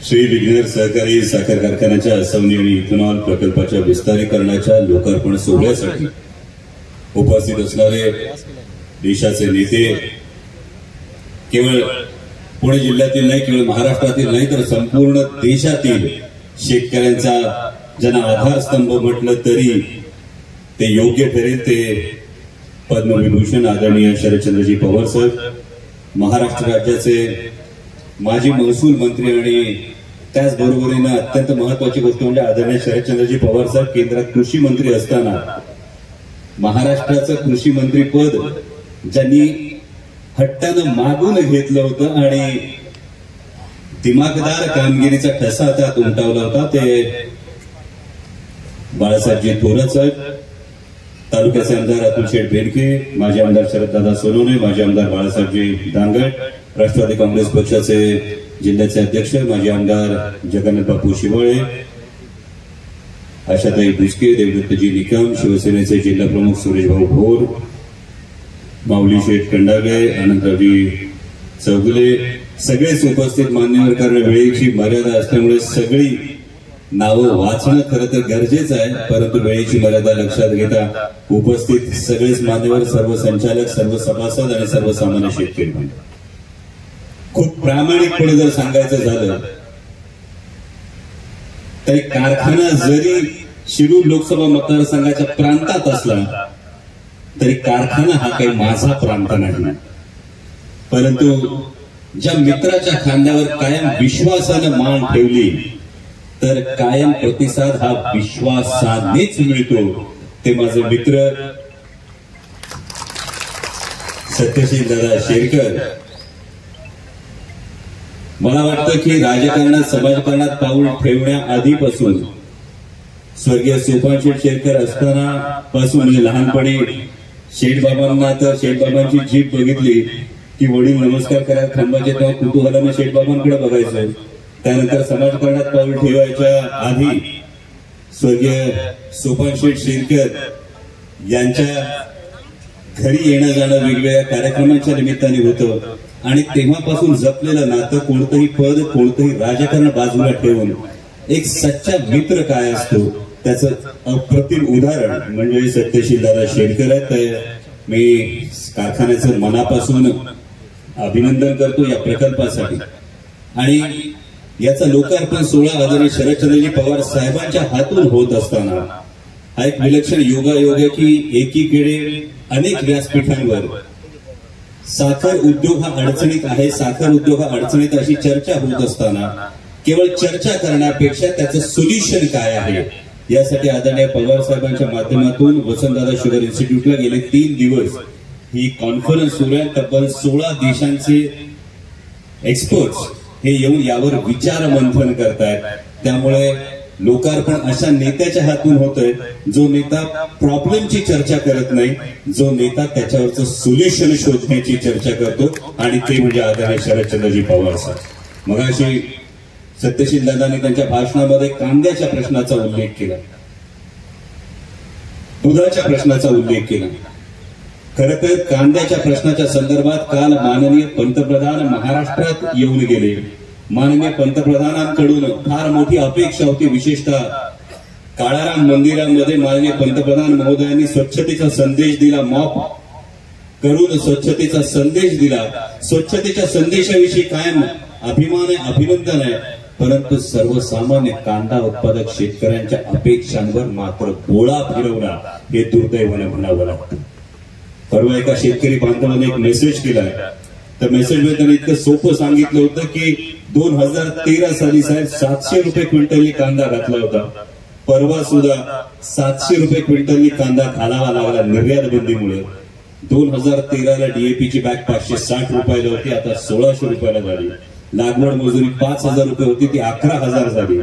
श्री विघ्नेर सहकारी साखर कारखान्याच्या असवनी आणि इथेनॉल प्रकल्पाच्या विस्तारीकरणाच्या लोकार्पण सोहळ्यासाठी उपस्थित असणारे देशाचे नेते केवळ पुणे जिल्ह्यातील नाही, केवळ महाराष्ट्रातील नाही तर संपूर्ण देशातील शेतकऱ्यांचा ज्यांना आधारस्तंभ म्हटलं तरी ते योग्य ठरेल ते पद्मविभूषण आदरणीय शरदचंद्रजी पवार साहेब, महाराष्ट्र राज्याचे माजी महसूल मंत्री आणि त्याचबरोबरीने अत्यंत महत्वाची गोष्ट म्हणजे आदरणीय शरदचंद्रजी पवार साहेब केंद्रात कृषी मंत्री असताना महाराष्ट्राचं कृषी मंत्री पद ज्यांनी हट्टानं मागून घेतलं होतं आणि दिमागदार कामगिरीचा ठसा त्यात उमटवला होता ते बाळासाहेबजी थोरात साहेब, तालुक्याचे आमदार अतुल शेठ बेनके, माजी आमदार शरददादा सोनवणे, माजी आमदार बाळासाहेबजी दांगट, राष्ट्रवादी काँग्रेस पक्षाचे जिल्ह्याचे अध्यक्ष माजी आमदार जगन्नाथ बापू शिवाळे, आशाताई भुसके, देवदत्तजी निकम, शिवसेनेचे जिल्हा प्रमुख सुरेशभाऊ भोर, माऊली शेठ कंडागळे, अनंतरावजी चौगुले, सगळेच उपस्थित मान्यवर. कारण वेळेची मर्यादा असल्यामुळे सगळी नावं वाचणं खरं तर गरजेचं आहे, परंतु वेळेची मर्यादा लक्षात घेता उपस्थित सगळेच मान्यवर, सर्व संचालक, सर्व सभासद आणि सर्वसामान्य शेतकरी मंडळ, खूप प्रामाणिकपणे जर सांगायचं झालं तरी कारखाना जरी शिरूर लोकसभा मतदारसंघाच्या प्रांतात असला तरी कारखाना हा काही माझा प्रांत नाही, परंतु ज्या मित्राच्या खांद्यावर कायम विश्वासानं मान ठेवली तर कायम प्रतिसाद हा विश्वासानेच मिळतो ते माझे मित्र सत्यशील दादा शेरकर. मला वाटतं की राजकारणात समाजकारणात पाऊल ठेवण्याआधीपासून स्वर्गीय सोपान शेठ शेरकर असताना पासून म्हणजे लहानपणी शेठबाबांना तर शेठबाबांची जीभ बघितली की वडील नमस्कार करायला थांबायचे तेव्हा कुतूहलाने शेठबाबांकडे बघायचं. त्यानंतर समाजकारणात पाऊल ठेवायच्या आधी स्वर्गीय सोपान शेठ शेरकर यांच्या घरी येणं जाणं वेगवेगळ्या कार्यक्रमांच्या निमित्ताने होतं आणि तेव्हापासून जपलेलं नातं कोणतंही पद कोणतंही राजकारण बाजूला ठेवून एक सच्चा मित्र काय असतो त्याचं अप्रतिम उदाहरण म्हणजे सत्यशील दादा शेरकर आहेत. मी कारखान्याचं मनापासून अभिनंदन करतो या प्रकल्पासाठी आणि याचा लोकार्पण सोहळा आदरणीय शरदचंद्रजी पवार साहेबांच्या हातून होत असताना हा एक विलक्षण योगायोग आहे की एकीकडे अनेक व्यासपीठांवर साखर उद्योग हा अडचणीत आहे, साखर उद्योग हा अडचणीत अशी चर्चा होत असताना केवळ चर्चा करण्यापेक्षा त्याचं सोल्युशन काय आहे यासाठी आदरणीय पवार साहेबांच्या माध्यमातून वसंतदादा शुगर इन्स्टिट्यूटला गेले 3 दिवस ही कॉन्फरन्स सुरू आहे. तब्बल 16 देशांचे एक्सपर्ट्स हे येऊन यावर विचार मंथन करतायत. त्यामुळे लोकार्पण अशा नेत्याच्या हातून होतंय जो नेता प्रॉब्लेमची चर्चा करत नाही, जो नेता त्याच्यावरचं सोल्युशन शोधण्याची चर्चा करतो आणि ते म्हणजे आदरणीय शरदचंद्रजी पवार साहेब. मगाशी सत्यशील दादांनी त्यांच्या भाषणामध्ये कांद्याच्या प्रश्नाचा उल्लेख केला, दुधाच्या प्रश्नाचा उल्लेख केला. खरं तर कांद्याच्या प्रश्नाच्या संदर्भात काल माननीय पंतप्रधान महाराष्ट्रात येऊन गेले. माननीय पंतप्रधानांकडून फार मोठी अपेक्षा होती, विशेषतः काळाराम मंदिरामध्ये माननीय पंतप्रधान महोदयांनी स्वच्छतेचा संदेश दिला, मॉप करून स्वच्छतेचा संदेश दिला. स्वच्छतेच्या संदेशाविषयी कायम अभिमान आहे, अभिनंदन आहे, परंतु सर्वसामान्य कांदा उत्पादक शेतकऱ्यांच्या अपेक्षांवर मात्र गोळा फिरवला हे दुर्दैवाने म्हणावं लागतं. परवा एका शेतकरी बांधवाने एक मेसेज केलाय, तर मेसेजमध्ये त्यांनी इतकं सोपं सांगितलं होतं की 2013 साली साहेब 700 रुपये क्विंटलनी कांदा घातला होता, परवा सुद्धा 700 रुपये क्विंटलनी कांदा घालावा लागला निर्यात बंदीमुळे. 2013ला डीएपीची बॅग 560 रुपयाला होती, आता 1600 रुपयाला झाली. लागवड मजुरी 5000 रुपये होती, ती 11000 झाली.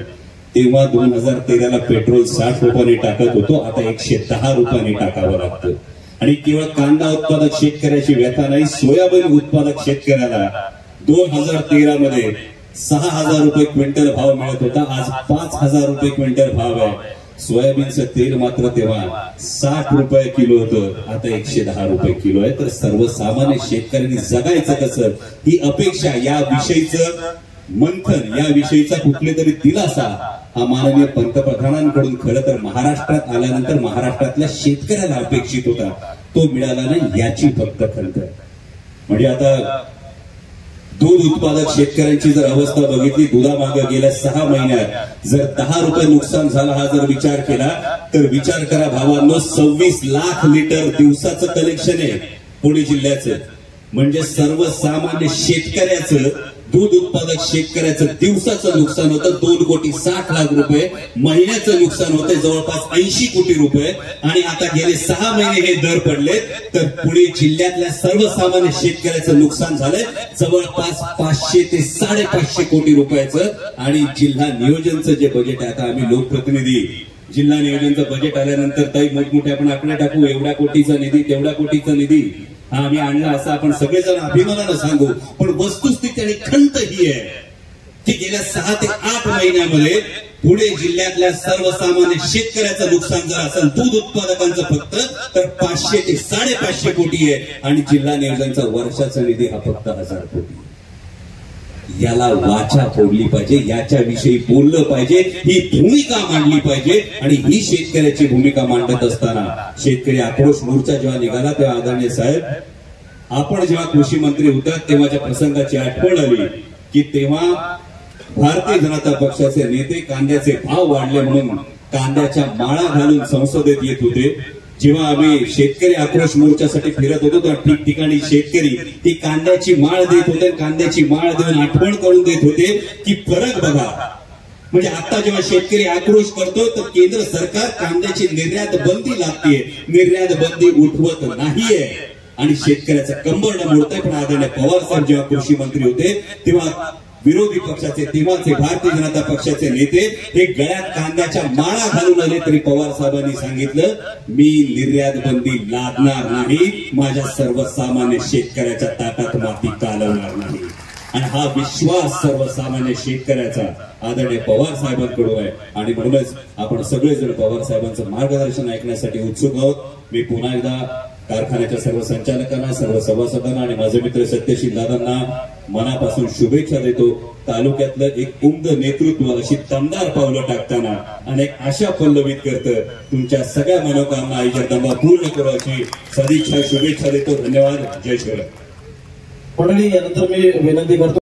तेव्हा 2013ला पेट्रोल 60 रुपयांनी टाकत होतो, आता 110 रुपयांनी टाकावं लागतं. आणि केवळ कांदा उत्पादक शेतकऱ्याची व्यथा नाही, सोयाबीन उत्पादक शेतकऱ्याला 2013 मध्ये 6000 रुपये क्विंटल भाव मिळत होता, आज 5000 रुपये क्विंटल भाव आहे. सोयाबीनचं तेल मात्र तेव्हा 60 रुपये किलो होतं, आता 110 रुपये किलो आहे. तर सर्वसामान्य शेतकऱ्यांनी जगायचं कसं ही अपेक्षा, या विषयीचं मंथन याविषयीचा कुठले तरी दिलासा हा माननीय पंतप्रधानांकडून खरं तर महाराष्ट्रात आल्यानंतर महाराष्ट्रातल्या शेतकऱ्याला अपेक्षित होता, तो मिळाला नाही याची फक्त खंत. म्हणजे आता दूध उत्पादक शेतकऱ्यांची जर अवस्था बघितली, दुधामागे गेल्या 6 महिन्यात जर 10 रुपये नुकसान झालं हा जर विचार केला तर विचार करा भावांनो, 26 लाख लिटर दिवसाचं कलेक्शन आहे पुणे जिल्ह्याचं. म्हणजे सर्वसामान्य शेतकऱ्याचं, दूध उत्पादक शेतकऱ्याचं दिवसाचं नुकसान होतं 2,60,00,000 रुपये, महिन्याचं नुकसान होतं जवळपास 80 कोटी रुपये. आणि आता गेले 6 महिने हे दर पडले तर पुणे जिल्ह्यातल्या सर्वसामान्य शेतकऱ्याचं नुकसान झालंय जवळपास 500 ते 550 कोटी रुपयाचं. आणि जिल्हा नियोजनचं जे बजेट आहे, आता आम्ही लोकप्रतिनिधी जिल्हा नियोजनचं बजेट आल्यानंतर काही मोठमोठे आपण आकडे टाकू, एवढ्या कोटीचा निधी तेवढ्या कोटीचा निधी हा आम्ही आणला असं आपण सगळेजण अभिमानानं सांगू. पण वस्तुस्थिती आणि खंत ही आहे की गेल्या 6 ते 8 महिन्यामध्ये पुणे जिल्ह्यातल्या सर्वसामान्य शेतकऱ्याचं नुकसान जर असेल दूध उत्पादकांचं फक्त, तर 500 ते 550 कोटी आहे. आणि जिल्हा नियोजनचा वर्षाचा निधी हा फक्त 1000 कोटी. याला वाचा फोडली पाहिजे, याच्याविषयी बोललं पाहिजे, ही भूमिका मांडली पाहिजे. आणि ही शेतकऱ्याची भूमिका मांडत असताना शेतकरी आक्रोश मोर्चा जेव्हा निघाला तेव्हा आदरणीय साहेब, आपण जेव्हा कृषी मंत्री होता तेव्हाच्या प्रसंगाची आठवण आली की तेव्हा भारतीय जनता पक्षाचे नेते कांद्याचे भाव वाढले म्हणून कांद्याच्या माळा घालून संसदेत येत होते. जेव्हा आम्ही शेतकरी आक्रोश मोर्चासाठी फिरत होतो तर ठिकठिकाणी शेतकरी ती कांद्याची माळ देत होते, कांद्याची माळ देऊन आठवण करून देत होते की फरक बघा. म्हणजे आता जेव्हा शेतकरी आक्रोश करतो तर केंद्र सरकार कांद्याची निर्यात बंदी लागते, निर्यात बंदी उठवत नाहीये आणि शेतकऱ्याचं कंबरडं मोडतंय. पण आदरणीय पवार साहेब जेव्हा कृषी मंत्री होते तेव्हा विरोधी पक्षाचे, तेव्हाचे भारतीय जनता पक्षाचे नेते हे गळ्यात कांद्याच्या माळा घालून आले तरी पवार साहेबांनी सांगितलं, मी निर्यात बंदी लादणार नाही, माझ्या सर्वसामान्य शेतकऱ्याच्या ताटात माती कालवणार नाही. आणि हा विश्वास सर्वसामान्य शेतकऱ्याचा आदरणीय पवार साहेबांकडून आहे. आणि म्हणूनच आपण सगळेजण पवार साहेबांचं मार्गदर्शन ऐकण्यासाठी उत्सुक आहोत. मी पुन्हा एकदा कारखान्याच्या सर्व संचालकांना, सर्व सभासदांना आणि माझे मित्र सत्यशील दादांना मनापासून शुभेच्छा देतो. तालुक्यातलं एक उमद नेतृत्व अशी दमदार पावलं टाकताना अनेक आशा पल्लवित करतं. तुमच्या सगळ्या मनोकामना आई जगदंबा पूर्ण करू अशी सदिच्छा शुभेच्छा देतो. धन्यवाद. जय शिवराय. मंडळी, यानंतर मी विनंती करतो